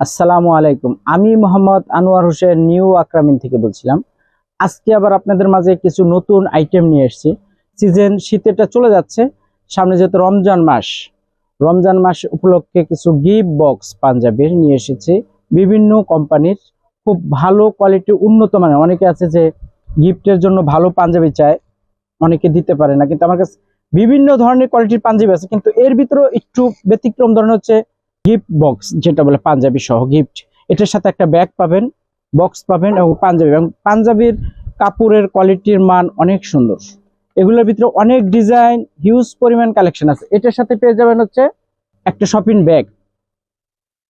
আসসালামু আলাইকুম। আমি মোহাম্মদ আনোয়ার হোসেন নিউ আকরামিন থেকে বলছিলাম। আজকে আবার আপনাদের মাঝে কিছু নতুন আইটেম নিয়ে এসেছি। শীতেরটা চলে যাচ্ছে, সামনে যেহেতু রমজান মাস উপলক্ষে কিছু গিফট বক্স পাঞ্জাবির নিয়ে এসেছি বিভিন্ন কোম্পানির। খুব ভালো কোয়ালিটি, উন্নত মানের। অনেকে আছে যে গিফটের জন্য ভালো পাঞ্জাবি চায়, অনেকে দিতে পারে না, কিন্তু আমার কাছে বিভিন্ন ধরনের কোয়ালিটির পাঞ্জাবি আছে, কিন্তু এর ভিতরেও একটু ব্যতিক্রম ধরনের হচ্ছে গিফট বক্স, যেটা বলে পাঞ্জাবি সহ গিফট। এটার সাথে একটা ব্যাগ পাবেন, বক্স পাবেন এবং পাঞ্জাবির কাপড়ের কোয়ালিটির মান অনেক সুন্দর। এগুলোর ভিতরে অনেক ডিজাইন, হিউজ পরিমাণ কালেকশন আছে। এটার সাথে পেয়ে যাবেন হচ্ছে একটা শপিং ব্যাগ।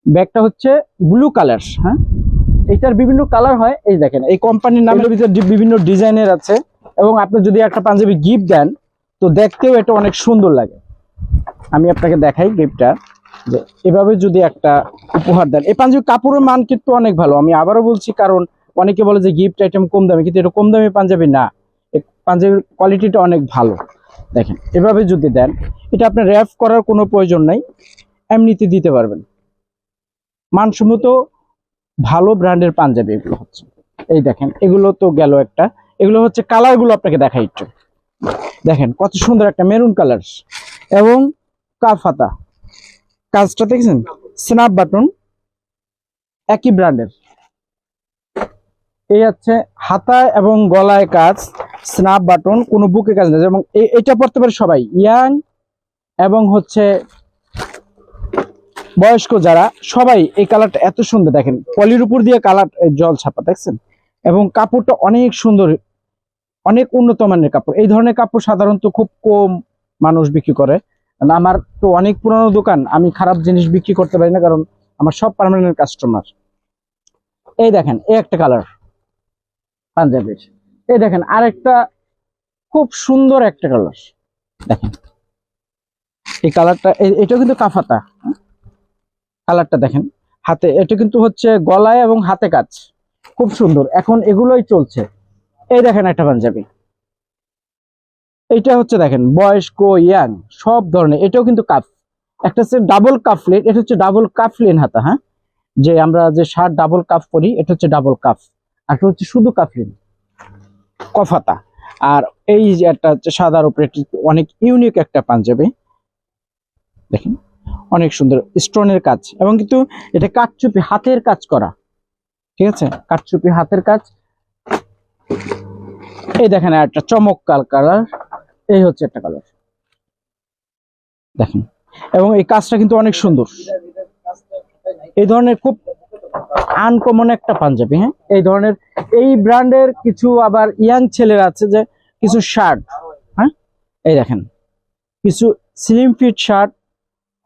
ব্যাগটা হচ্ছে ব্লু কালার। হ্যাঁ, এটার বিভিন্ন কালার হয়। এই দেখেন, এই কোম্পানির নামের ভিতরে বিভিন্ন ডিজাইনের আছে, এবং আপনি যদি একটা পাঞ্জাবি গিফট দেন তো দেখতেও এটা অনেক সুন্দর লাগে। আমি আপনাকে দেখাই গিফটটা, যে এভাবে যদি একটা উপহার দেন। এই পাঞ্জাবি কাপড়ের মান কিন্তু অনেক ভালো, আমি আবারও বলছি, কারণ অনেকে বলে যে গিফট আইটেম কম দামি, কিন্তু এটা কম দামি পাঞ্জাবি না। এই পাঞ্জাবির কোয়ালিটিটা অনেক ভালো। দেখেন, এভাবে যদি দেন, এটা আপনার র্যাপ করার কোনো প্রয়োজন নাই, এমনিতে দিতে পারবেন। মানসম্মত ভালো ব্র্যান্ডের পাঞ্জাবি এগুলো হচ্ছে। এই দেখেন, এগুলো তো গেল একটা। এগুলো হচ্ছে কালারগুলো আপনাকে দেখাই একটু। দেখেন কত সুন্দর একটা মেরুন কালার, এবং কাফ হাতা। কাজটা দেখছেন, স্ন্যাপ বাটন, একই ব্র্যান্ডের। এই হচ্ছে হাতায় এবং গলায় কাজ, স্ন্যাপ বাটন, কোনো বুকে কাজ নেই। এবং এটা পড়তে পারে সবাই, ইয়াং এবং হচ্ছে বয়স্ক যারা, সবাই। এই কালারটা এত সুন্দর, দেখেন পলির উপর দিয়ে কালার জল ছাপা, দেখছেন? এবং কাপড়টা অনেক সুন্দর, অনেক উন্নত মানের কাপড়। এই ধরনের কাপড় সাধারণত খুব কম মানুষ বিক্রি করে। আমার তো অনেক পুরানো দোকান, আমি খারাপ জিনিস বিক্রি করতে পারি না, কারণ আমার সব পার্মানেন্ট কাস্টমার। এই দেখেন, এই একটা কালার পাঞ্জাবির। এই দেখেন আরেকটা খুব সুন্দর একটা কালার। দেখেন এই কালারটা, এটা কিন্তু কাফাতা। কালারটা দেখেন, হাতে এটা কিন্তু হচ্ছে গলায় এবং হাতে কাজ, খুব সুন্দর। এখন এগুলোই চলছে। এই দেখেন একটা পাঞ্জাবি, এটা হচ্ছে দেখেন বয়স্ক, ইয়াং, সব ধরনের। এটাও কিন্তু কাফ, একটা হচ্ছে ডাবল কাফলেট, এটা হচ্ছে ডাবল কাফলিন হাতা। হ্যাঁ, যে আমরা যে শার্ট ডাবল কাফ করি, এটা হচ্ছে ডাবল কাফ, আর এটা হচ্ছে শুধু কাফলিন কফাতা। আর এই যে একটা হচ্ছে সাদার উপরে, অনেক ইউনিক একটা পাঞ্জাবি। দেখেন অনেক সুন্দর স্টোনের কাজ, এবং কিন্তু এটা কাঠচুপি হাতের কাজ করা, ঠিক আছে? কাঠচুপি হাতের কাজ। এই দেখেন একটা চমৎকার কালার, এই হচ্ছে একটা কালার, দেখেন। এবং এই কাজটা কিন্তু অনেক সুন্দর। এই ধরনের খুব আনকমন একটা পাঞ্জাবি। হ্যাঁ, এই ধরনের এই ব্র্যান্ডের কিছু আবার ইয়াং ছেলেরা আছে যে কিছু শার্ট, হ্যাঁ এই দেখেন কিছু স্লিম ফিট শার্ট,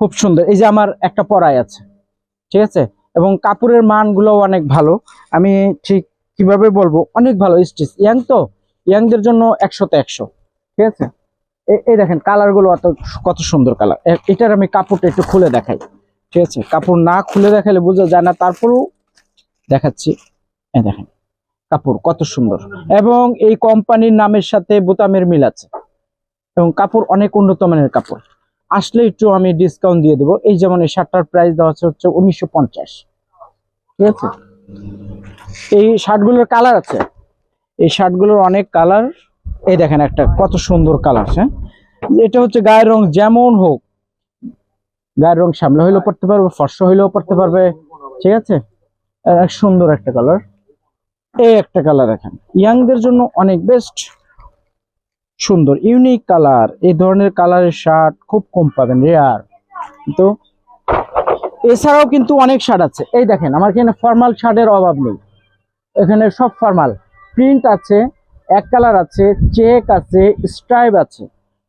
খুব সুন্দর। এই যে আমার একটা পরায় আছে, ঠিক আছে? এবং কাপড়ের মানগুলো অনেক ভালো। আমি ঠিক কিভাবে বলবো, অনেক ভালো স্টিচ। ইয়াং তো, ইয়াংদের জন্য 100তে 100, ঠিক আছে? এই দেখেন কালার গুলো কত সুন্দর কালার। এটার আমি কাপড়টা একটু খুলে দেখাই, ঠিক আছে? কাপড় না খুলে দেখালে বোঝা যায় না, তারপরেও দেখাচ্ছি। এই দেখেন কাপড় কত সুন্দর, এবং এই কোম্পানির নামের সাথে বোতামের মিল আছে, এবং কাপড় অনেক উন্নত মানের কাপড়। আসলে একটু আমি ডিসকাউন্ট দিয়ে দেবো। এই যেমন এই শার্টটার প্রাইস দেওয়া হচ্ছে 1950, ঠিক আছে? এই শার্টগুলোর কালার আছে, এই শার্টগুলোর অনেক কালার। এই দেখেন একটা কত সুন্দর কালার। হ্যাঁ, এটা হচ্ছে গায়ের রং যেমন হোক, গায়ের রং শ্যামলা হইলেও পড়তে পারবে, ফর্সা হইলেও পড়তে পারবে, ঠিক আছে? সুন্দর একটা কালার। এই একটা কালার দেখেন, ইয়াংদের জন্য অনেক বেস্ট, সুন্দর ইউনিক কালার। এই ধরনের কালারের শার্ট খুব কম পাবেন, রেয়ার। তো এছাড়াও কিন্তু অনেক শার্ট আছে। এই দেখেন আমার এখানে ফর্মাল শার্টের অভাব নেই, এখানে সব ফর্মাল। প্রিন্ট আছে, এক কালার আছে, চেক আছে, স্ট্রাইপ আছে।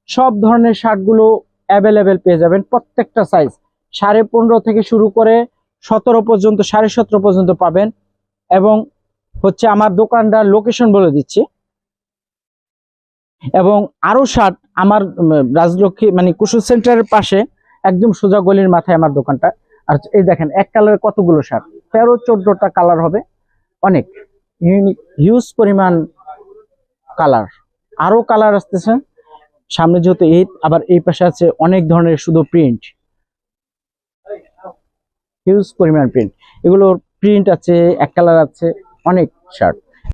সব ধরনের শার্টগুলো অ্যাভেলেবেল পেয়ে যাবেন, প্রত্যেকটা সাইজ 15.5 থেকে শুরু করে 17 পর্যন্ত, 17.5 পর্যন্ত পাবেন। এবং হচ্ছে আমার দোকানটার লোকেশন বলে দিচ্ছি। এবং আরো শার্ট আমার রাজলক্ষ্মী মানে কুশল সেন্টারের পাশে, একদম সোজা গলির মাথায় আমার দোকানটা। আর এই দেখেন এক কালারে কতগুলো শার্ট, 13-14টা কালার হবে, অনেক ইউনিক, হিউজ পরিমাণ কালার। আরো কালার আসতেছে সামনে, যেহেতু ঈদ। আবার এই পাশে আছে অনেক ধরনের শুধু প্রিন্ট, হিউজ পরিমাণ প্রিন্ট, এগুলোর প্রিন্ট আছে, এক কালার আছে, অনেক শার্ট।